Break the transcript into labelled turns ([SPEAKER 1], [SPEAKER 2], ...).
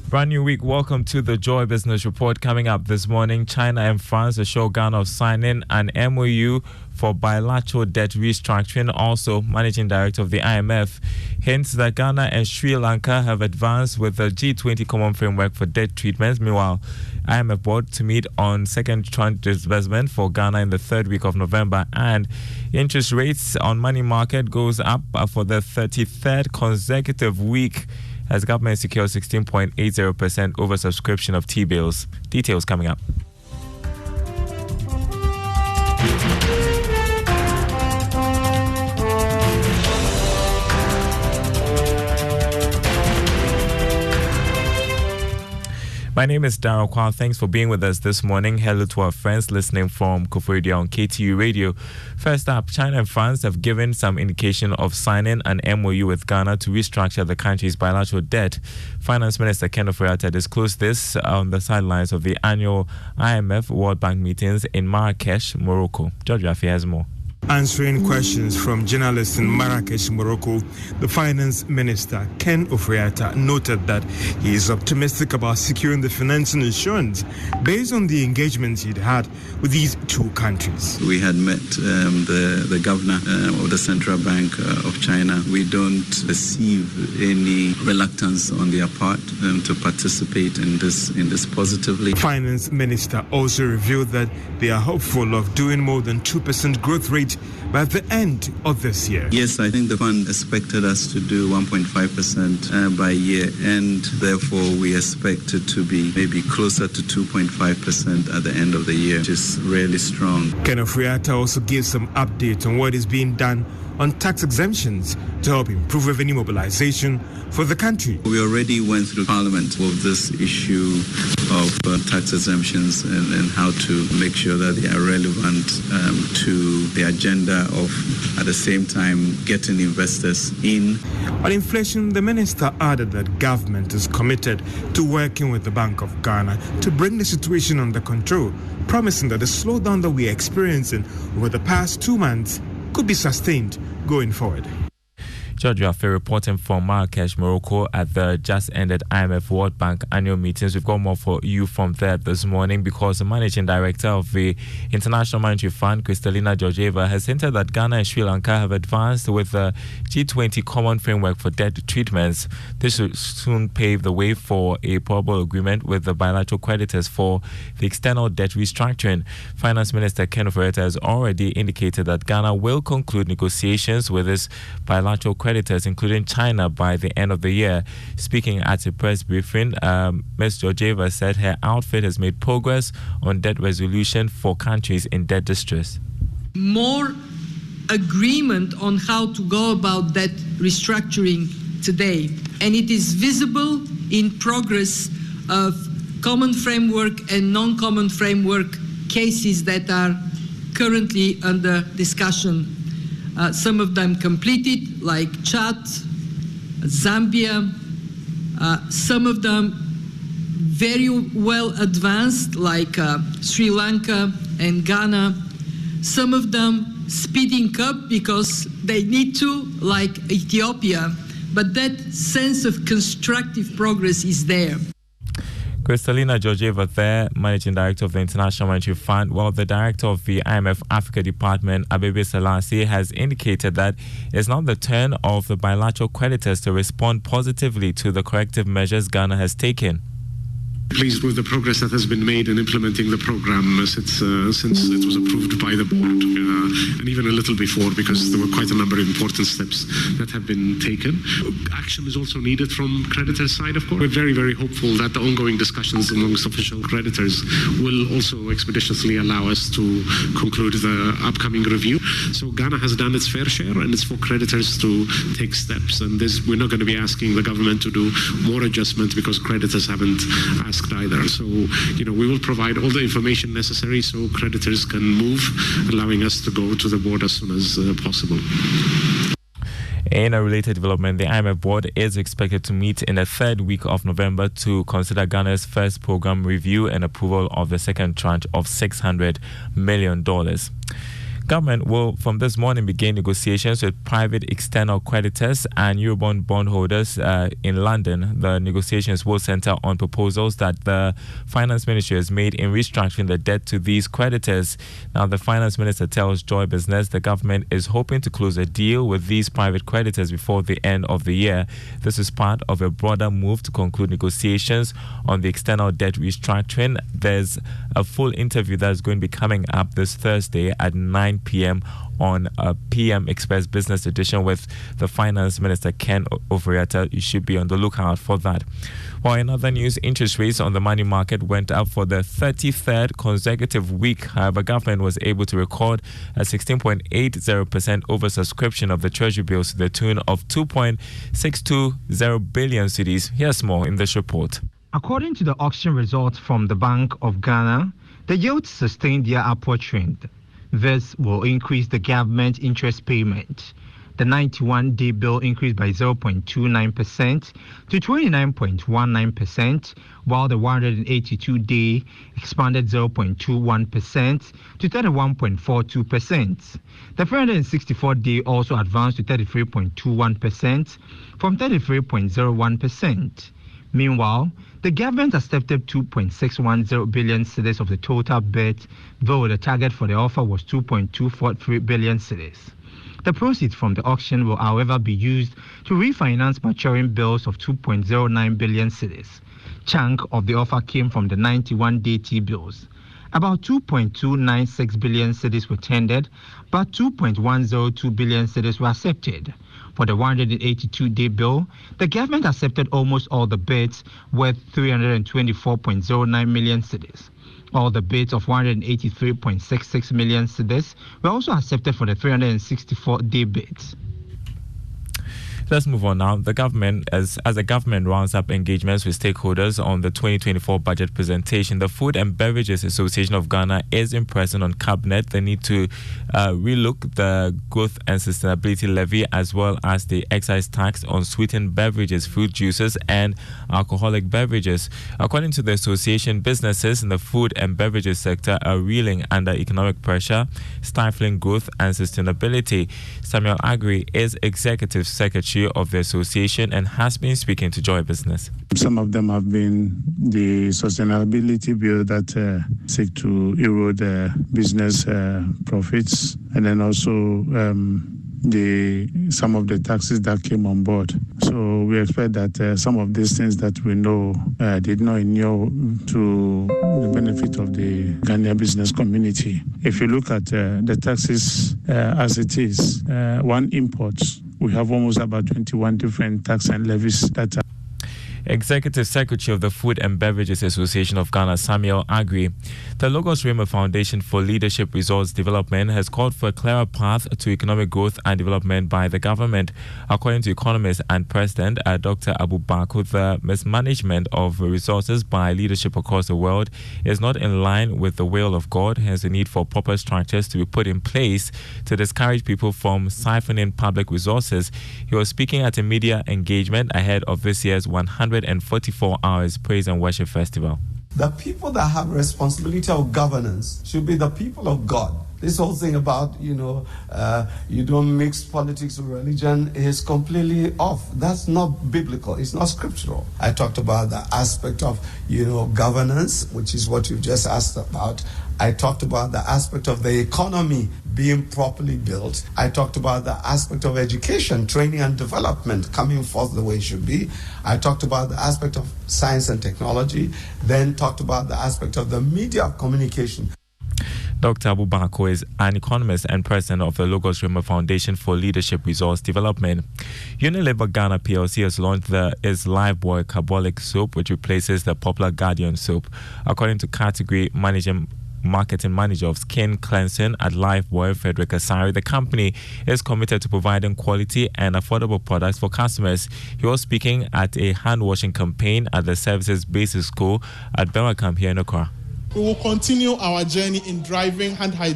[SPEAKER 1] Brand new week. Welcome to the Joy Business Report. Coming up this morning, China and France assure Ghana of signing an MOU for bilateral debt restructuring. Also, Managing Director of the IMF hints that Ghana and Sri Lanka have advanced with the G20 Common Framework for Debt Treatments. Meanwhile, IMF board to meet on second tranche disbursement for Ghana in the third week of November. And interest rates on money market goes up for the 33rd consecutive week as government secures 16.80% oversubscription of T-bills. Details coming up. My name is Darryl Kwao. Thanks for being with us this morning. Hello to our friends listening from Koforidua on KTU Radio. First up, China and France have given some indication of signing an MOU with Ghana to restructure the country's bilateral debt. Finance Minister Ken Ofori-Atta disclosed this on the sidelines of the annual IMF World Bank meetings in Marrakesh, Morocco. George Rafi has more.
[SPEAKER 2] Answering questions from journalists in Marrakesh, Morocco, the Finance Minister, Ken Ofori-Atta, noted that he is optimistic about securing the financing assurance based on the engagements he'd had with these two countries.
[SPEAKER 3] We had met the governor of the Central Bank of China. We don't perceive any reluctance on their part to participate in this positively.
[SPEAKER 2] The Finance Minister also revealed that they are hopeful of doing more than 2% growth rate by the end of this year.
[SPEAKER 3] Yes, I think the fund expected us to do 1.5% by year end. Therefore, we expect it to be maybe closer to 2.5% at the end of the year, which is really strong.
[SPEAKER 2] Ken Ofori-Atta also gives some update on what is being done on tax exemptions to help improve revenue mobilization for the country.
[SPEAKER 3] We already went through Parliament with this issue of tax exemptions and how to make sure that they are relevant to the agenda of, at the same time, getting investors in.
[SPEAKER 2] On inflation, the minister added that government is committed to working with the Bank of Ghana to bring the situation under control, promising that the slowdown that we are experiencing over the past 2 months could be sustained going forward.
[SPEAKER 1] George Rafi reporting from Marrakesh, Morocco at the just ended IMF World Bank annual meetings. We've got more for you from there this morning because the Managing Director of the International Monetary Fund, Kristalina Georgieva, has hinted that Ghana and Sri Lanka have advanced with the G20 Common Framework for Debt Treatments. This should soon pave the way for a probable agreement with the bilateral creditors for the external debt restructuring. Finance Minister Ken Ofori-Atta has already indicated that Ghana will conclude negotiations with its bilateral creditors, including China, by the end of the year. Speaking at a press briefing, Ms. Georgieva said her outfit has made progress on debt resolution for countries in debt distress.
[SPEAKER 4] More agreement on how to go about debt restructuring today, and it is visible in progress of common framework and non-common framework cases that are currently under discussion. Some of them completed, like Chad, Zambia. Some of them very well advanced, like Sri Lanka and Ghana. Some of them speeding up because they need to, like Ethiopia. But that sense of constructive progress is there.
[SPEAKER 1] Kristalina Georgieva there, Managing Director of the International Monetary Fund, while the Director of the IMF Africa Department, Abebe Selassie, has indicated that it's not the turn of the bilateral creditors to respond positively to the corrective measures Ghana has taken.
[SPEAKER 5] Pleased with the progress that has been made in implementing the program since it was approved by the board, and even a little before, because there were quite a number of important steps that have been taken. Action is also needed from creditors' side, of course. We're very, very hopeful that the ongoing discussions amongst official creditors will also expeditiously allow us to conclude the upcoming review. So Ghana has done its fair share, and it's for creditors to take steps. And we're not going to be asking the government to do more adjustments because creditors haven't asked either. So, we will provide all the information necessary so creditors can move, allowing us to go to the board as soon as possible.
[SPEAKER 1] In a related development, the IMF board is expected to meet in the third week of November to consider Ghana's first program review and approval of the second tranche of $600 million. Government will, from this morning, begin negotiations with private external creditors and Eurobond bondholders in London. The negotiations will center on proposals that the Finance Ministry has made in restructuring the debt to these creditors. Now, the Finance Minister tells Joy Business the government is hoping to close a deal with these private creditors before the end of the year. This is part of a broader move to conclude negotiations on the external debt restructuring. There's a full interview that is going to be coming up this Thursday at 9 p.m. on a PM Express Business Edition with the Finance Minister Ken Ofori-Atta. You should be on the lookout for that. While in other news, interest rates on the money market went up for the 33rd consecutive week. However, government was able to record a 16.80% oversubscription of the Treasury bills to the tune of 2.620 billion cedis. Here's more in this report.
[SPEAKER 6] According to the auction results from the Bank of Ghana, the yields sustained their upward trend. This will increase the government interest payment. The 91-day bill increased by 0.29% to 29.19%, while the 182-day expanded 0.21% to 31.42%. The 364-day also advanced to 33.21% from 33.01%. Meanwhile, the government accepted 2.610 billion cedis of the total bid, though the target for the offer was 2.243 billion cedis. The proceeds from the auction will, however, be used to refinance maturing bills of 2.09 billion cedis. Chunk of the offer came from the 91-day T-bills. About 2.296 billion cedis were tendered, but 2.102 billion cedis were accepted. For the 182-day bill, the government accepted almost all the bids worth 324.09 million cedis. All the bids of 183.66 million cedis were also accepted for the 364-day bids.
[SPEAKER 1] Let's move on now. The government, as the government rounds up engagements with stakeholders on the 2024 budget presentation, the Food and Beverages Association of Ghana is impressing on Cabinet the need to relook the growth and sustainability levy as well as the excise tax on sweetened beverages, fruit juices, and alcoholic beverages. According to the association, businesses in the food and beverages sector are reeling under economic pressure, stifling growth and sustainability. Samuel Agri is Executive Secretary of the association and has been speaking to Joy Business.
[SPEAKER 7] Some of them have been the sustainability bill that seek to erode business profits, and then also some of the taxes that came on board. So we expect that some of these things that we know did not inure to the benefit of the Ghanaian business community. If you look at the taxes as it is, one imports, we have almost about 21 different tax and levies that are.
[SPEAKER 1] Executive Secretary of the Food and Beverages Association of Ghana, Samuel Agri. The Logos Rema Foundation for Leadership Resource Development has called for a clearer path to economic growth and development by the government. According to economist and president Dr. Abu Bakr, the mismanagement of resources by leadership across the world is not in line with the will of God. Hence, the need for proper structures to be put in place to discourage people from siphoning public resources. He was speaking at a media engagement ahead of this year's 144 Hours Praise and Worship Festival.
[SPEAKER 8] The people that have responsibility of governance should be the people of God. This whole thing about, you don't mix politics with religion is completely off. That's not biblical. It's not scriptural. I talked about the aspect of, governance, which is what you just asked about. I talked about the aspect of the economy being properly built. I talked about the aspect of education, training and development coming forth the way it should be. I talked about the aspect of science and technology, then talked about the aspect of the media of communication.
[SPEAKER 1] Dr. Abu Bakr is an economist and president of the Logos Rema Foundation for Leadership Resource Development. Unilever Ghana PLC has launched its Lifebuoy Carbolic Soap, which replaces the popular Guardian soap. According to category marketing manager of skin cleansing at Lifebuoy, Frederick Asari, the company is committed to providing quality and affordable products for customers. He was speaking at a hand-washing campaign at the Services Basic School at Berwacamp here in Accra.
[SPEAKER 9] We will continue our journey in driving hand hygiene